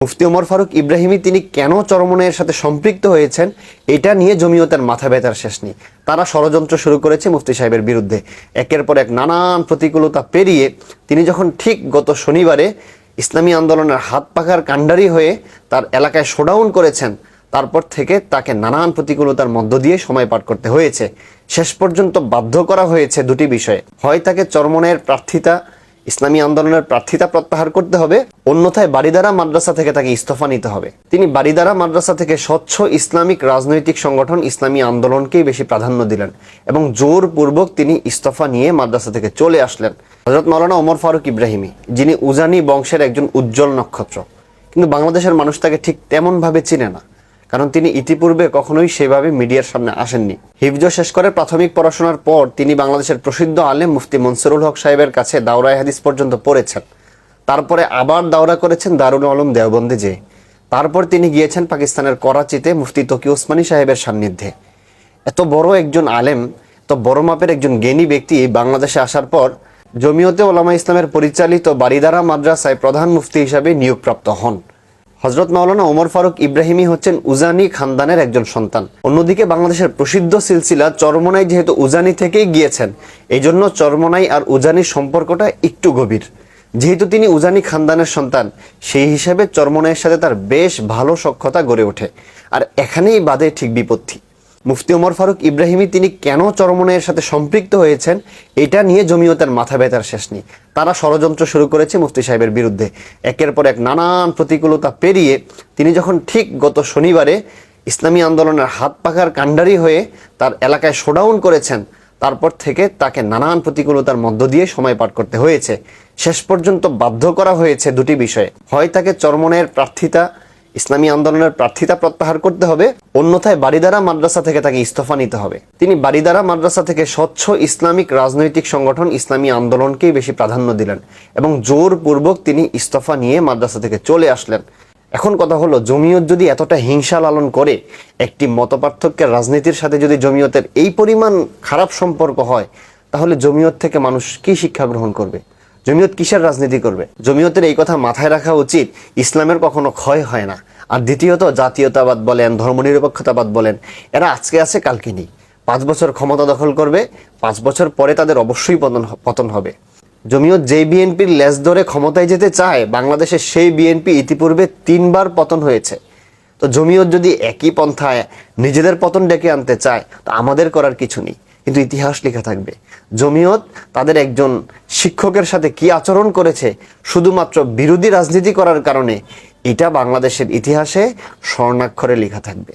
মুফতি ওমর ফারুক ইব্রাহিমী তিনি কেন চরমনাইয়ের সাথে সম্পৃক্ত হয়েছেন এটা নিয়ে জমিয়তের মাথা ব্যথার শেষ নেই। তারা ষড়যন্ত্র শুরু করেছে মুফতি সাহেবের বিরুদ্ধে। একের পর এক নানান প্রতিকূলতা পেরিয়ে তিনি যখন ঠিক গত শনিবারে ইসলামী আন্দোলনের হাত পাখার কাণ্ডারি হয়ে তার এলাকায় শোডাউন করেছেন, তারপর থেকে তাকে নানান প্রতিকূলতার মধ্য দিয়ে সময় পার করতে হয়েছে। শেষ পর্যন্ত বাধ্য করা হয়েছে দুটি বিষয়ে, হয় তাকে চরমনাইয়ের প্রার্থিতা ইসলামী আন্দোলনের প্রার্থিতা প্রত্যাহার করতে হবে, অন্যথায় বারিদারা মাদ্রাসা থেকে তাকে ইস্তফা নিতে হবে। তিনি বারিদারা মাদ্রাসা থেকে স্বচ্ছ ইসলামিক রাজনৈতিক সংগঠন ইসলামী আন্দোলনকেই বেশি প্রাধান্য দিলেন এবং জোরপূর্বক তিনি ইস্তফা নিয়ে মাদ্রাসা থেকে চলে আসলেন। হযরত মাওলানা ওমর ফারুক ইব্রাহিমী, যিনি উজানি বংশের একজন উজ্জ্বল নক্ষত্র, কিন্তু বাংলাদেশের মানুষ তাকে ঠিক তেমনভাবে চিনে না, কারণ তিনি ইতিপূর্বে কখনোই সেভাবে মিডিয়ার সামনে আসেননি। হিফজ শেষ করে প্রাথমিক পড়াশোনার পর তিনি বাংলাদেশের প্রসিদ্ধ আলেম মুফতি মনসুরুল হক সাহেবের কাছে দাওরায়ে হাদিস পর্যন্ত পড়েছেন। তারপরে আবার দাওরা করেছেন দারুল উলুম দেওবন্দে যেয়ে। তারপর তিনি গিয়েছেন পাকিস্তানের করাচিতে মুফতি তকি ওসমানী সাহেবের সান্নিধ্যে। এত বড় একজন আলেম, এত বড় মাপের একজন জ্ঞানী ব্যক্তি বাংলাদেশে আসার পর জমিয়তে ওলামা ইসলামের পরিচালিত বারিদারা মাদ্রাসায় প্রধান মুফতি হিসাবে নিয়োগপ্রাপ্ত হন। হযরত মাওলানা ওমর ফারুক ইব্রাহিমী হচ্ছেন উজানি খানদানের একজন সন্তান। অন্যদিকে বাংলাদেশের প্রসিদ্ধ সিলসিলা চরমনাই যেহেতু উজানি থেকেই গিয়েছেন, এই জন্য চরমনাই আর উজানির সম্পর্কটা একটু গভীর। যেহেতু তিনি উজানি খানদানের সন্তান, সেই হিসাবে চরমনাইয়ের সাথে তার বেশ ভালো সখ্যতা গড়ে ওঠে। আর এখানেই বাধে ঠিক বিপত্তি। মুফতি ওমর ফারুক ইব্রাহিমী তিনি কেন চরমনাইয়ের সাথে সম্পৃক্ত হয়েছেন এটা নিয়ে জমিয়তের মাথা ব্যথার শেষ নেই। তারা ষড়যন্ত্র শুরু করেছে মুফতি সাহেবের বিরুদ্ধে। একের পর এক নানান প্রতিকূলতা পেরিয়ে তিনি যখন ঠিক গত শনিবারে ইসলামী আন্দোলনের হাত পাখার কাণ্ডারি হয়ে তার এলাকায় শোডাউন করেছেন, তারপর থেকে তাকে নানান প্রতিকূলতার মধ্য দিয়ে সময় পার করতে হয়েছে। শেষ পর্যন্ত বাধ্য করা হয়েছে দুটি বিষয়ে, হয় তাকে চরমনাইয়ের প্রার্থিতা ইসলামী আন্দোলনের প্রার্থিতা প্রত্যাহার করতে হবে, অন্যথায় বারিদারা মাদ্রাসা থেকে তাকে ইস্তফা নিতে হবে। তিনি বারিদারা মাদ্রাসা থেকে স্বচ্ছ ইসলামিক রাজনৈতিক সংগঠন ইসলামী আন্দোলনকেই বেশি প্রাধান্য দিলেন এবং জোরপূর্বক তিনি ইস্তফা নিয়ে মাদ্রাসা থেকে চলে আসলেন। এখন কথা হলো, জমিয়ত যদি এতটা হিংসা লালন করে, একটি মতপার্থক্যের রাজনীতির সাথে যদি জমিয়তের এই পরিমাণ খারাপ সম্পর্ক হয়, তাহলে জমিয়ত থেকে মানুষ কি শিক্ষা গ্রহণ করবে? জমিয়ত কিসের রাজনীতি করবে? জমিয়তের এই কথা মাথায় রাখা উচিত, ইসলামের কখনো ক্ষয় হয় না। আর দ্বিতীয়ত, জাতীয়তাবাদ বলেন, ধর্মনিরপেক্ষতাবাদ বলেন, এরা আজকে আছে কালকে নেই। 5 বছর ক্ষমতা দখল করবে, 5 বছর পরে তাদের অবশ্যই পতন হবে। জমিয়ত যেই বিএনপির লেজ ধরে ক্ষমতায় যেতে চায়, বাংলাদেশে সেই বিএনপি ইতিপূর্বে 3 বার পতন হয়েছে। তো জমিয়ত যদি একই পন্থায় নিজেদের পতন ডেকে আনতে চায়, তো আমাদের করার কিছু নেই, কিন্তু ইতিহাস লেখা থাকবে। জমিয়ত তাদের একজন শিক্ষকের সাথে কি আচরণ করেছে শুধুমাত্র বিরোধী রাজনীতি করার কারণে, এটা বাংলাদেশের ইতিহাসে স্বর্ণাক্ষরে লেখা থাকবে।